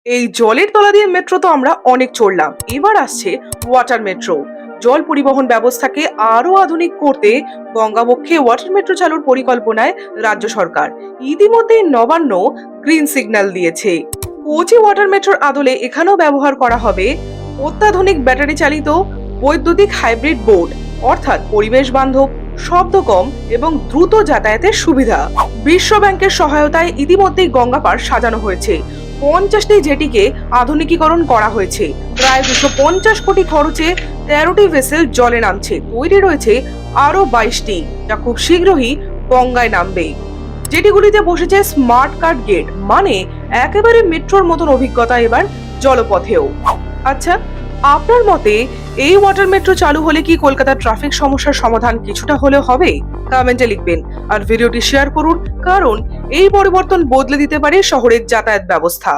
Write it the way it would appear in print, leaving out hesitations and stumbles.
এই জলের তলা দিয়ে মেট্রো তো আমরা অনেক চড়লাম, এবার আসছে ওয়াটার মেট্রো। জল পরিবহন ব্যবস্থাকে আরো আধুনিক করতে গঙ্গাবক্ষে ওয়াটার মেট্রো চালুর পরিকল্পনায় রাজ্য সরকার ইতিমধ্যে নবান্ন গ্রিন সিগন্যাল দিয়েছে। কোচি ওয়াটার মেট্রোর আদলে এখানেও ব্যবহার করা হবে অত্যাধুনিক ব্যাটারি চালিত বৈদ্যুতিক হাইব্রিড বোর্ড, অর্থাৎ পরিবেশ বান্ধব, শব্দ কম এবং দ্রুত যাতায়াতের সুবিধা। বিশ্ব ব্যাংকের সহায়তায় ইতিমধ্যেই গঙ্গা পাড় সাজানো হয়েছে। 50টি জেটিকে আধুনিকীকরণ করা হয়েছে। প্রায় 250 কোটি খরচে 13টি ভেসেল জলে নামছে। তৈরি রয়েছে আরো 22টি, যা খুব শীঘ্রই গঙ্গায় নামবে। জেটিগুলিতে বসেছে স্মার্ট কার্ড গেট, মানে একেবারে মেট্রোর মতন অভিজ্ঞতা এবার জলপথেও। আচ্ছা, আপনার মতে এই ওয়াটার মেট্রো চালু হলে কি কলকাতার ট্রাফিক সমস্যার সমাধান কিছুটা হলেও হবে? কমেন্টে লিখবেন আর ভিডিওটি শেয়ার করুন, কারণ এই পরিবর্তন বদলে দিতে পারে শহরের যাতায়াত ব্যবস্থা।